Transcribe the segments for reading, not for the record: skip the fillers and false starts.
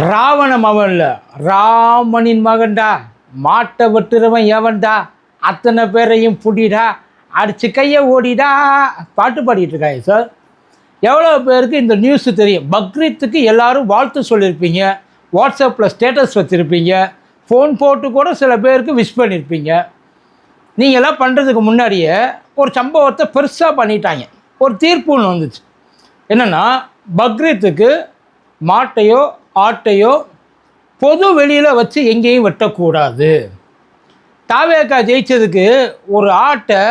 ராவணன் மகன் இல்லை, ராமனின் மகன்டா. மாட்டை வெட்டுறவன் எவன்டா, அத்தனை பேரையும் புடிடா, அடிச்சு கையை ஓடிடா பாட்டு பாடிட்டு இருக்காங்க சார். எவ்வளோ பேருக்கு இந்த நியூஸ் தெரியும்? பக்ரீத்துக்கு எல்லாரும் வாழ்த்து சொல்லியிருப்பீங்க, வாட்ஸ்அப்பில் ஸ்டேட்டஸ் வச்சுருப்பீங்க, ஃபோன் போட்டு கூட சில பேருக்கு விஷ் பண்ணியிருப்பீங்க. நீங்கள்லாம் பண்ணுறதுக்கு முன்னாடியே ஒரு சம்பவத்தை பெருசாக பண்ணிட்டாங்க. ஒரு தீர்ப்பு ஒன்று வந்துச்சு. என்னென்னா, பக்ரீத்துக்கு மாட்டையோ ஆட்டையோ பொது வெளியில் வச்சு எங்கேயும் வெட்டக்கூடாது. தாவேக்கா ஜெயிச்சதுக்கு ஒரு ஆட்டை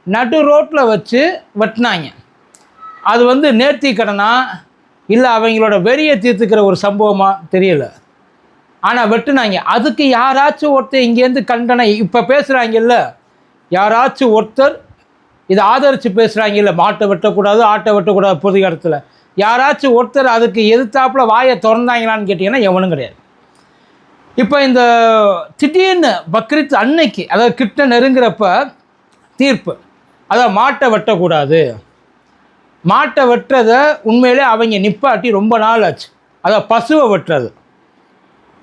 நடு ரோட்டில் வச்சு வெட்டினாங்க. அது நேர்த்தி கடனா இல்லை அவங்களோட வெறியை தீர்த்துக்கிற ஒரு சம்பவமாக தெரியல. ஆனால் வெட்டுனாங்க. அதுக்கு யாராச்சும் ஒருத்தர் இங்கேருந்து கண்டனை இப்போ பேசுகிறாங்கல்ல, யாராச்சும் ஒருத்தர் இதை ஆதரித்து பேசுகிறாங்கல்ல, மாட்டை வெட்டக்கூடாது ஆட்டை வெட்டக்கூடாது பொது இடத்துல, யாராச்சும் ஒருத்தர் அதுக்கு எதிர்த்தாப்புல வாயை திறந்தாங்களான்னு கேட்டிங்கன்னா எவனும் கிடையாது. இப்போ இந்த திடீர்னு பக்ரீத் அன்னைக்கு, அதாவது கிட்ட நெருங்குறப்ப தீர்ப்பு, அதாவது மாட்டை வெட்டக்கூடாது. மாட்டை வெட்டுறதை உண்மையிலே அவங்க நிப்பாட்டி ரொம்ப நாள் ஆச்சு. அதாவது பசுவை வெட்டுறது,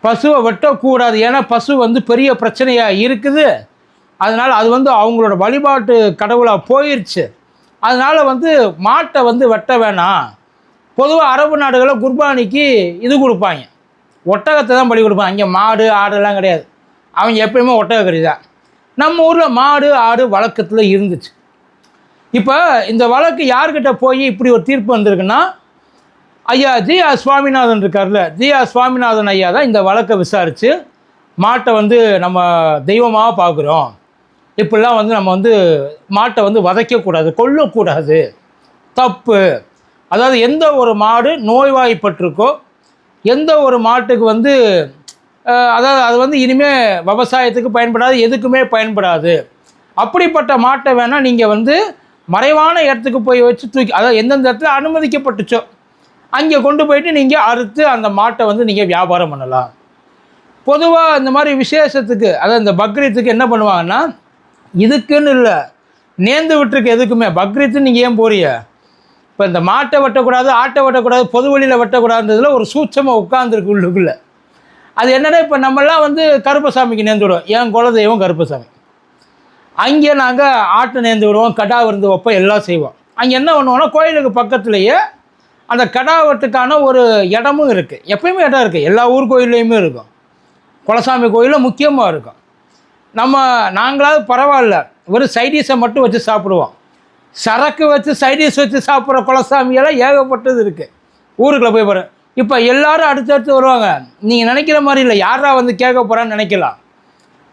பசுவை வெட்டக்கூடாது. ஏன்னா பசு பெரிய பிரச்சனையாக இருக்குது. அதனால் அது அவங்களோட வழிபாட்டு கடவுளாக போயிடுச்சு. அதனால் மாட்டை வெட்ட வேணாம். பொதுவாக அரபு நாடுகளில் குர்பானிக்கு இது கொடுப்பாங்க, ஒட்டகத்தை தான் பலி கொடுப்பாங்க. அங்கே மாடு ஆடெல்லாம் கிடையாது, அவங்க எப்பயுமே ஒட்டகக்கறி தான். நம்ம ஊரில் மாடு ஆடு வழக்கத்தில் இருந்துச்சு. இப்போ இந்த வழக்கு யார்கிட்ட போய் இப்படி ஒரு தீர்ப்பு வந்திருக்குன்னா, ஐயா ஜி.ஆர். சுவாமிநாதன் இருக்கார்ல, ஜி.ஆர். சுவாமிநாதன் ஐயா தான் இந்த வழக்கை விசாரித்து மாட்டை நம்ம தெய்வமாக பார்க்குறோம், இப்படிலாம் நம்ம மாட்டை வதைக்கக்கூடாது, கொல்லக்கூடாது, தப்பு. அதாவது எந்த ஒரு மாடு நோய்வாய்ப்பட்டிருக்கோ, எந்த ஒரு மாட்டுக்கு அதாவது அது இனிமேல் விவசாயத்துக்கு பயன்படாது, எதுக்குமே பயன்படாது, அப்படிப்பட்ட மாட்டை வேணால் நீங்கள் மறைவான இடத்துக்கு போய் வச்சு தூக்கி, அதாவது எந்தெந்த இடத்துல அனுமதிக்கப்பட்டுச்சோ அங்கே கொண்டு போயிட்டு நீங்கள் அறுத்து அந்த மாட்டை நீங்கள் வியாபாரம் பண்ணலாம். பொதுவாக இந்த மாதிரி விசேஷத்துக்கு, அதாவது இந்த பக்ரீத்துக்கு என்ன பண்ணுவாங்கன்னா, இதுக்குன்னு இல்லை, நேர்ந்து விட்டுருக்கு எதுக்குமே. பக்ரீத்துன்னு நீங்கள் ஏன் போறீங்க? இப்போ இந்த மாட்டை வெட்டக்கூடாது ஆட்டை வெட்டக்கூடாது பொது வழியில் வெட்டக்கூடாதுன்றதுல ஒரு சூட்சமாக உட்காந்துருக்கு உள்ளுக்குள்ளே. அது என்னென்னா, இப்போ நம்மளாம் கருப்பசாமிக்கு நேர்ந்து விடுவோம். என் குலதெய்வம் கருப்பசாமி. அங்கே நாங்கள் ஆட்டை நேர்ந்து விடுவோம், கடா விருந்து வைப்போம், எல்லாம் செய்வோம். அங்கே என்ன பண்ணுவோன்னா, கோயிலுக்கு பக்கத்துலேயே அந்த கடாவட்டுக்கான ஒரு இடமும் இருக்குது. எப்பயுமே இடம் இருக்குது, எல்லா ஊர் கோயில்லையுமே இருக்கும். குலசாமி கோயிலில் முக்கியமாக இருக்கும். நாங்களாவது பரவாயில்ல, வெறும் சைடிஷை மட்டும் வச்சு சாப்பிடுவோம். சரக்கு வச்சு சைடிஷ் வச்சு சாப்பிட்ற குலசாமியெல்லாம் ஏகப்பட்டது இருக்குது ஊருக்குள்ளே போய் பாரு. இப்போ எல்லோரும் அடுத்தடுத்து வருவாங்க. நீங்கள் நினைக்கிற மாதிரி இல்லை, யாரா கேட்க போகிறான்னு நினைக்கலாம்.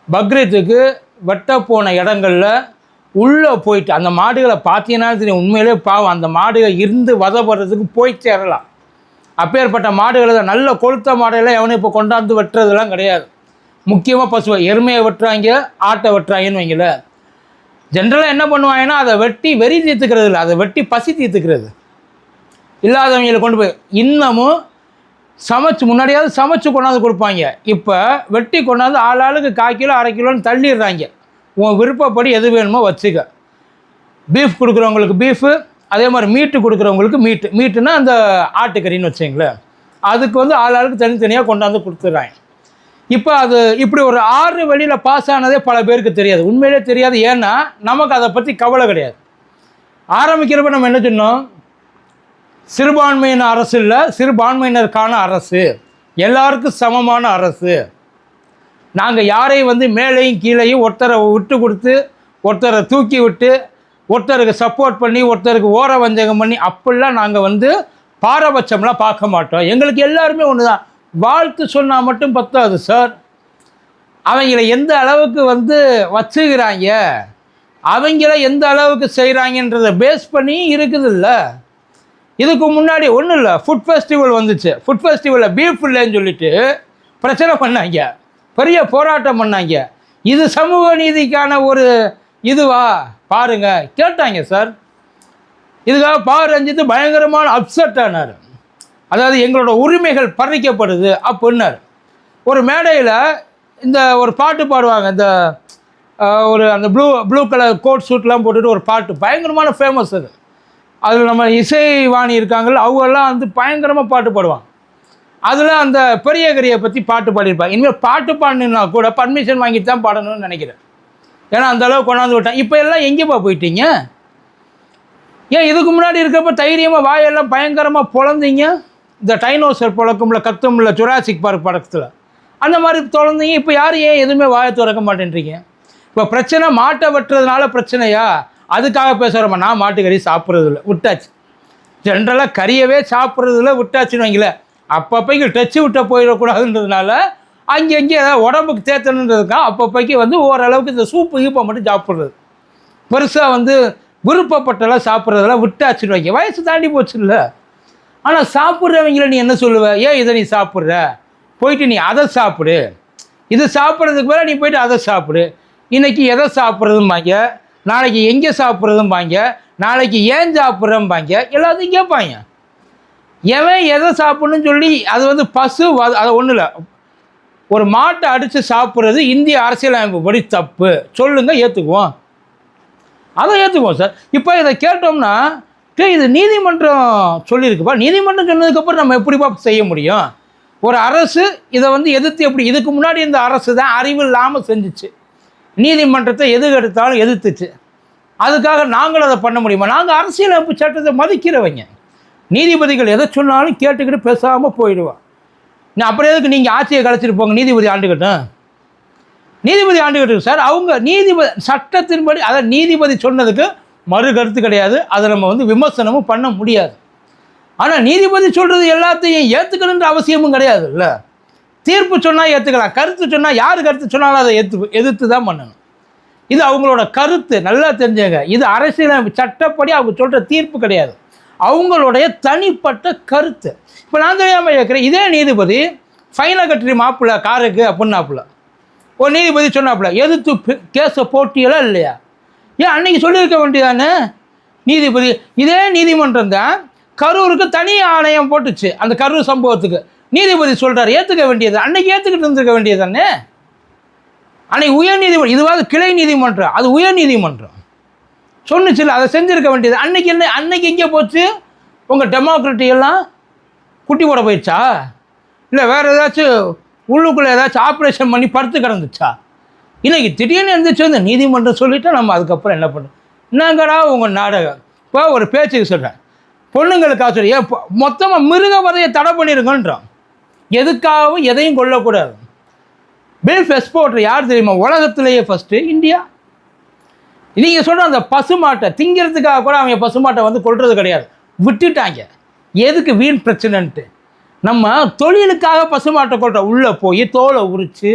பக்ரீத்துக்கு வெட்ட போன இடங்களில் உள்ளே போயிட்டு அந்த மாடுகளை பார்த்தீங்கன்னா தெரியும், உண்மையிலே பாவம், அந்த மாடுகள் இருந்து வதப்படுறதுக்கு போய் சேரலாம். அப்பேற்பட்ட மாடுகளை தான், நல்ல கொளுத்த மாடுகளை எவனும் இப்போ கொண்டாந்து வெட்டுறதுலாம் கிடையாது. முக்கியமாக பசுவை, எருமையை வெட்டுறாங்க, ஆட்டை வெட்டுறாங்கன்னு வைங்கள. ஜென்ரலாக என்ன பண்ணுவாங்கன்னா, அதை வெட்டி வெறி தீர்த்துக்கிறது இல்லை, அதை வெட்டி பசி தீர்த்துக்கிறது. இல்லாதவங்களை கொண்டு போய் இன்னமும் சமைச்சு, முன்னாடியாவது சமைச்சு கொண்டாந்து கொடுப்பாங்க. இப்போ வெட்டி கொண்டாந்து ஆளுக்கு 1/4 கிலோ 1/2 கிலோன்னு தள்ளிடுறாங்க. உன் விருப்பப்படி எது வேணுமோ வச்சுக்க. பீஃப் கொடுக்குறவங்களுக்கு பீஃபு, அதே மாதிரி மீட்டு கொடுக்குறவங்களுக்கு மீட்டுன்னா அந்த ஆட்டுக்கறின்னு வச்சுங்களேன், அதுக்கு ஆளுக்கு தனித்தனியாக கொண்டாந்து கொடுத்துட்றாங்க. இப்போ அது இப்படி ஒரு 6 வழியில் பாஸ் ஆனதே பல பேருக்கு தெரியாது, உண்மையிலே தெரியாது. ஏன்னா நமக்கு அதை பற்றி கவலை கிடையாது. ஆரம்பிக்கிறப்ப நம்ம என்ன சொன்னோம், சிறுபான்மையினர் அரசு இல்லை, சிறுபான்மையினருக்கான அரசு, எல்லாருக்கும் சமமான அரசு. நாங்கள் யாரையும் மேலேயும் கீழேயும் ஒருத்தரை விட்டு கொடுத்து, ஒருத்தரை தூக்கி விட்டு, ஒருத்தருக்கு சப்போர்ட் பண்ணி, ஒருத்தருக்கு ஓர வஞ்சகம் பண்ணி அப்படிலாம் நாங்கள் பாரபட்சம்லாம் பார்க்க மாட்டோம். எங்களுக்கு எல்லாருமே ஒன்று தான். வாழ்த்து சொன்னால் மட்டும் பத்தாது சார். அவங்கள எந்த அளவுக்கு வச்சுக்கிறாங்க, அவங்கள எந்த அளவுக்கு செய்கிறாங்கன்றதை பேஸ் பண்ணி இருக்குது இல்லை. இதுக்கு முன்னாடி ஒன்றும் இல்லை, ஃபுட் ஃபெஸ்டிவல் வந்துச்சு. ஃபுட் ஃபெஸ்டிவலில் பீஃப் இல்லைன்னு சொல்லிட்டு பிரச்சனை பண்ணாங்க, பெரிய போராட்டம் பண்ணாங்க. இது சமூக நீதிக்கான ஒரு இதுவா பாருங்க கேட்டாங்க சார். இதுக்காக பார் ரஞ்சித்து பயங்கரமான அப்செட் ஆனார். அதாவது எங்களோட உரிமைகள் பறிக்கப்படுது அப்படின்னார். ஒரு மேடையில் இந்த ஒரு பாட்டு பாடுவாங்க, இந்த அந்த ப்ளூ கலர் கோட் சூட்லாம் போட்டுட்டு ஒரு பாட்டு பயங்கரமான ஃபேமஸ். அதில் நம்ம இசைவாணி இருக்காங்கள்ல, அவங்கெல்லாம் பயங்கரமாக பாட்டு பாடுவாங்க. அதில் அந்த பெரியகரியை பற்றி பாட்டு பாடியிருப்பாங்க. இனிமேல் பாட்டு பாடணுன்னா கூட பர்மிஷன் வாங்கிட்டு தான் பாடணும்னு நினைக்கிறேன். ஏன்னா அந்தளவு கொண்டாந்து விட்டேன். இப்போ எல்லாம் எங்கேப்பா போயிட்டீங்க? ஏன் இதுக்கு முன்னாடி இருக்கப்போ தைரியமாக வாயெல்லாம் பயங்கரமாக பொழந்தீங்க? இந்த டைனோசர் பொழக்கும்ல, கத்தும்ல, ஜுராசிக் பார்க் படத்தில் அந்த மாதிரி தொலைந்தீங்க. இப்போ யாரும் ஏன் எதுவுமே வாயை திறக்க மாட்டேன்றீங்க? இப்போ பிரச்சனை மாட்டை வெட்டுறதுனால பிரச்சனையா? அதுக்காக பேசுகிறோமா? நான் மாட்டுக்கறி சாப்பிட்றதில்ல, விட்டாச்சு. ஜென்ரலாக கறியவே சாப்பிட்றதில்ல, விட்டாச்சுன்னு வைங்களேன். அப்பப்போக்கு டச்சு விட்ட போயிடக்கூடாதுன்றதுனால அங்கே ஏதாவது உடம்புக்கு தேத்தணுன்றதுக்காக அப்பப்போக்கு வந்து ஓரளவுக்கு இந்த சூப்பு கீப்பை மட்டும் சாப்பிட்றது. பெருசாக விருப்பப்பட்டெல்லாம் சாப்பிட்றதெல்லாம் விட்டாச்சுன்னு வைங்க. வயசு தாண்டி போச்சு இல்லை. ஆனால் சாப்பிட்றவங்கள நீ என்ன சொல்லுவ? ஏன் இதை நீ சாப்பிட்ற? போயிட்டு நீ அதை சாப்பிடு, இது சாப்பிட்றதுக்கு மேலே நீ போயிட்டு அதை சாப்பிடு. இன்றைக்கி எதை சாப்பிட்றதும்பாங்க, நாளைக்கு எங்கே சாப்பிட்றதும்பாங்க, நாளைக்கு ஏன் சாப்பிட்றம்பாங்க, எல்லாத்தையும் கேட்பாங்க. எவன் எதை சாப்பிட்ணுன்னு சொல்லி அது பசு அது ஒன்றும் இல்லை. ஒரு மாட்டை அடித்து சாப்பிட்றது இந்திய அரசியலமைப்பு படி தப்பு சொல்லுங்கள், ஏற்றுக்குவோம். அதை ஏற்றுக்குவோம் சார். இப்போ இதை கேட்டோம்னா இது நீதிமன்றம் சொல்லியிருக்குப்பா, நீதிமன்றம் சொன்னதுக்கப்புறம் நம்ம எப்படிப்பா செய்ய முடியும்? ஒரு அரசு இதை எதிர்த்து எப்படி? இதுக்கு முன்னாடி இந்த அரசு தான் அறிவு இல்லாமல் செஞ்சிச்சு, நீதிமன்றத்தை எது எடுத்தாலும் எதிர்த்துச்சு. அதுக்காக நாங்களும் அதை பண்ண முடியுமா? நாங்கள் அரசியலமைப்பு சட்டத்தை மதிக்கிறவங்க. நீதிபதிகள் எதை சொன்னாலும் கேட்டுக்கிட்டு பேசாமல் போயிடுவான். அப்புறம் எதுக்கு நீங்கள் ஆட்சியை கலைச்சிட்டு போங்க, நீதிபதி ஆண்டுக்கிட்டோம். நீதிபதி ஆண்டுக்கிட்டு சார், அவங்க நீதிபதி சட்டத்தின்படி அதை நீதிபதி சொன்னதுக்கு மறு கருத்து கிடையாது. அதை நம்ம விமர்சனமும் பண்ண முடியாது. ஆனால் நீதிபதி சொல்கிறது எல்லாத்தையும் ஏற்றுக்கணுன்ற அவசியமும் கிடையாது இல்லை. தீர்ப்பு சொன்னால் ஏற்றுக்கலாம், கருத்து சொன்னால் யார் கருத்து சொன்னாலும் அதை எதிர்த்து தான் பண்ணணும். இது அவங்களோட கருத்து, நல்லா தெரிஞ்சுங்க. இது அரசியல் சட்டப்படி அவங்க சொல்கிற தீர்ப்பு கிடையாது, அவங்களுடைய தனிப்பட்ட கருத்து. இப்போ நான் தெரியாமல் கேட்குறேன், இதே நீதிபதி ஃபைனை கட்டுறி மாப்பிள்ள காருக்கு அப்படின்னாப்புல ஒரு நீதிபதி சொன்னாப்புல, எதிர்த்து கேஸை போட்டியெல்லாம் இல்லையா? ஏன் அன்றைக்கி சொல்லியிருக்க வேண்டியதானே நீதிபதி? இதே நீதிமன்றம் தான் கரூருக்கு தனி ஆணையம் போட்டுச்சு. அந்த கரூர் சம்பவத்துக்கு நீதிபதி சொல்கிறார், ஏற்றுக்க வேண்டியது. அன்றைக்கி ஏற்றுக்கிட்டு இருந்துருக்க வேண்டியது தானே. அன்றைக்கி உயர் நீதிமன்றம், இதுவாது கிளை நீதிமன்றம், அது உயர் நீதிமன்றம் சொன்னிச்சில்ல, அதை செஞ்சுருக்க வேண்டியது. அன்றைக்கி என்ன, அன்றைக்கி எங்கே போச்சு? உங்கள் டெமோக்ராட்டி எல்லாம் குட்டி போட போயிடுச்சா? இல்லை வேறு ஏதாச்சும் உள்ளுக்குள்ளே ஏதாச்சும் ஆப்ரேஷன் பண்ணி படுத்து கிடந்துச்சா? இன்றைக்கி திடீர்னு இருந்துச்சு நீதிமன்றம் சொல்லிவிட்டு நம்ம அதுக்கப்புறம் என்ன பண்ணுறோம்? என்னங்கடா உங்கள் நாடகம்? இப்போ ஒரு பேச்சுக்கு சொல்கிறேன், பொண்ணுங்களுக்காக சொல்லி ஏன் மொத்தமாக மிருக வதையை தடை பண்ணியிருக்கோன்றோம். எதுக்காகவும் எதையும் கொல்லக்கூடாது. பீஃப் எக்ஸ்போர்ட்டர் யார் தெரியுமா? உலகத்திலேயே ஃபஸ்ட்டு இந்தியா. நீங்கள் சொல்கிற அந்த பசுமாட்டை திங்கிறதுக்காக கூட அவங்க பசுமாட்டை கொள்வது கிடையாது, விட்டுட்டாங்க. எதுக்கு? வீண் பிரச்சனைன்ட்டு. நம்ம தொழிலுக்காக பசுமாட்டை கொள்கிறோம். உள்ளே போய் தோலை உரித்து,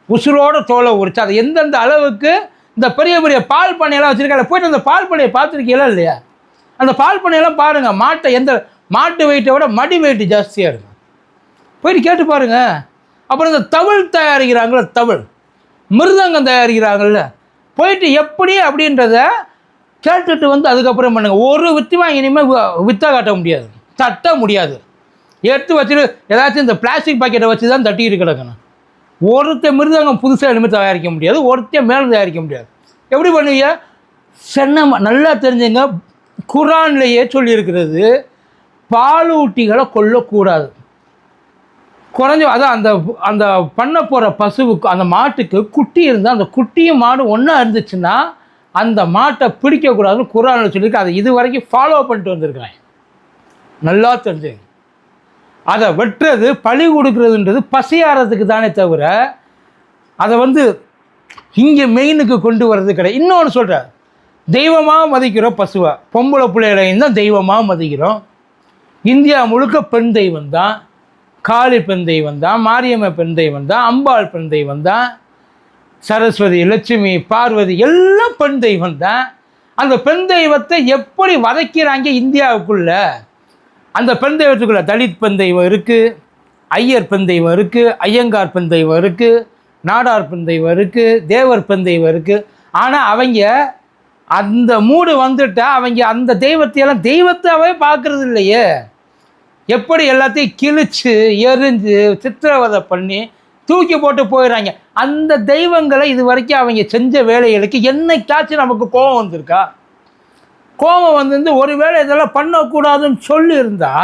உசுரோட தோலை உரித்து, அது எந்தெந்த அளவுக்கு இந்த பெரிய பெரிய பால் பண்ணையெல்லாம் வச்சுருக்காங்க. போய்ட்டு அந்த பால் பண்ணையை பார்த்துருக்கீங்களா இல்லையா? அந்த பால் பண்ணையெல்லாம் பாருங்கள். மாட்டு வெயிட்டை விட மடி வெயிட்டு ஜாஸ்தியாக இருக்கும். போயிட்டு கேட்டு பாருங்கள். அப்புறம் இந்த தவிழ் தயாரிக்கிறாங்கள, தவிழ் மிருதங்கம் தயாரிக்கிறாங்கள்ல, போயிட்டு எப்படி அப்படின்றத கேட்டுட்டு அதுக்கப்புறம் பண்ணுங்கள். ஒரு வித்து வாங்கி இனிமேல் விற்ற காட்ட முடியாது, தட்ட முடியாது. எடுத்து வச்சுட்டு ஏதாச்சும் இந்த பிளாஸ்டிக் பாக்கெட்டை வச்சு தான் தட்டிக்கிட்டு கிடக்கணும். ஒருத்தர் மிருதங்கம் புதுசாக இனிமேல் தயாரிக்க முடியாது, ஒருத்தர் மேலே தயாரிக்க முடியாது. எப்படி பண்ணுவீங்க? நல்லா தெரிஞ்சுங்க, குரான்லேயே சொல்லியிருக்கிறது பாலூட்டிகளை கொல்லக்கூடாது. அதான் அந்த பண்ண போகிற பசுவுக்கு, அந்த மாட்டுக்கு குட்டி இருந்தால் அந்த குட்டியும் மாடு ஒன்றா இருந்துச்சுன்னா அந்த மாட்டை பிடிக்கக்கூடாதுன்னு குரானில் சொல்லியிருக்கு. அதை இது வரைக்கும் ஃபாலோ பண்ணிட்டு வந்திருக்காங்க. நல்லா தெரிஞ்சுங்க. அதை வெட்டுறது, பழி கொடுக்குறதுன்றது பசியாரத்துக்கு தானே தவிர அதை இங்கே மெயினுக்கு கொண்டு வர்றது கிடையாது. இன்னொன்று சொல்கிறார், தெய்வமாக மதிக்கிறோம் பசுவை, பொம்பளை பிள்ளைகளையும் தான் தெய்வமாக மதிக்கிறோம். இந்தியா முழுக்க பெண் தெய்வம் தான். காளி பெண் தெய்வம் தான், மாரியம்மை பெண் தெய்வம் தான், அம்பாள் பெண் தெய்வம் தான், சரஸ்வதி, லட்சுமி, பார்வதி எல்லாம் பெண் தெய்வம் தான். அந்த பெண் தெய்வத்தை எப்படி வதைக்கிறாங்க இந்தியாவுக்குள்ள? அந்த பெண் தெய்வத்துக்குள்ள தலித் பெண் தெய்வம் இருக்குது, ஐயர் பெண் தெய்வம் இருக்குது, ஐயங்கார் பெண் தெய்வம் இருக்குது, நாடார் பெண் தெய்வம் இருக்குது, தேவர் பெண் தெய்வம் இருக்குது. ஆனால் அவங்க அந்த மூடு வந்துட்டால் அவங்க அந்த தெய்வத்தையெல்லாம் தெய்வத்தாவே பார்க்குறது இல்லையே. எப்படி எல்லாத்தையும் கிழிச்சு எரிஞ்சு சித்திரவதை பண்ணி தூக்கி போட்டு போயிடறாங்க. அந்த தெய்வங்களை இது வரைக்கும் அவங்க செஞ்ச வேலைகளுக்கு என்னைக்காச்சும் நமக்கு கோபம் வந்திருக்கா? கோபம் ஒரு வேளை இதெல்லாம் பண்ணக்கூடாதுன்னு சொல்லியிருந்தா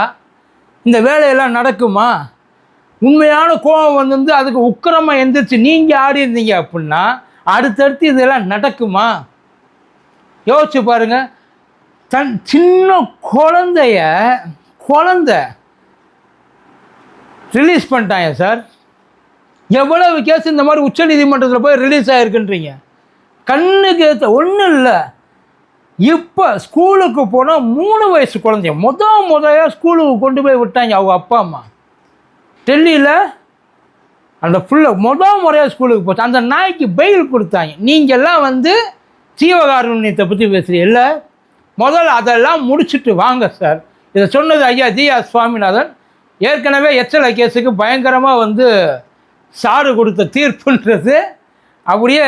இந்த வேலையெல்லாம் நடக்குமா? உண்மையான கோபம் வந்து அதுக்கு உக்கிரமாக எந்திரிச்சு நீங்கள் ஆடி இருந்தீங்க அப்படின்னா அடுத்தடுத்து இதெல்லாம் நடக்குமா? யோசிச்சு பாருங்க. சின்ன குழந்தை ரிலீஸ் பண்ணிட்டாங்க சார். எவ்வளவு கேஸ் இந்த மாதிரி உச்ச நீதிமன்றத்தில் போய் ரிலீஸ் ஆகிருக்குன்றீங்க. கண்ணுக்கு ஏற்ற ஒன்றும் இல்லை. இப்போ ஸ்கூலுக்கு போனால் 3 வயசு குழந்தைய முதல்ல ஸ்கூலுக்கு கொண்டு போய் விட்டாங்க அவங்க அப்பா அம்மா. டெல்லியில் அந்த முறையாக ஸ்கூலுக்கு போச்சு. அந்த நாய்க்கு பெயில் கொடுத்தாங்க. நீங்கள்லாம் வந்து ஜீவகாருண்யத்தை பற்றி பேசுகிறீங்க இல்லை? முதல்ல அதெல்லாம் முடிச்சுட்டு வாங்க சார். இதை சொன்னது ஐயா ஜி.ஆர். சுவாமிநாதன். ஏற்கனவே எச்சலை கேஸுக்கு பயங்கரமாக வந்து சாரு கொடுத்த தீர்ப்புன்றது அப்படியே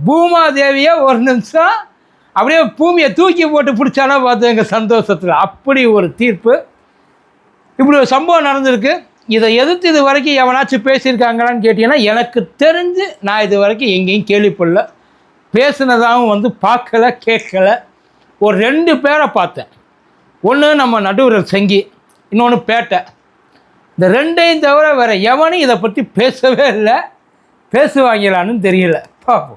பூமாதேவியை ஒரு நிமிஷம் அப்படியே பூமியை தூக்கி போட்டு பிடிச்சானா பார்த்து எங்கள் சந்தோஷத்தில் அப்படி ஒரு தீர்ப்பு. இப்படி ஒரு சம்பவம் நடந்திருக்கு. இதை எதிர்த்து இது வரைக்கும் எவனாச்சும் பேசியிருக்காங்களான்னு கேட்டிங்கன்னா எனக்கு தெரிஞ்சு நான் இது வரைக்கும் எங்கேயும் கேள்விப்படல. பேசுனதாகவும் வந்து பார்க்கல கேட்கல. ஒரு 2 பேரை பார்த்தேன். ஒன்று நம்ம நடுவரல் செங்கி, இன்னொன்று பேட்டை. இந்த 2ஐயும் தவிர வேறு எவனும் இதை பற்றி பேசவே இல்லை. பேசுவாங்களான்னு தெரியல. பார்ப்போம்.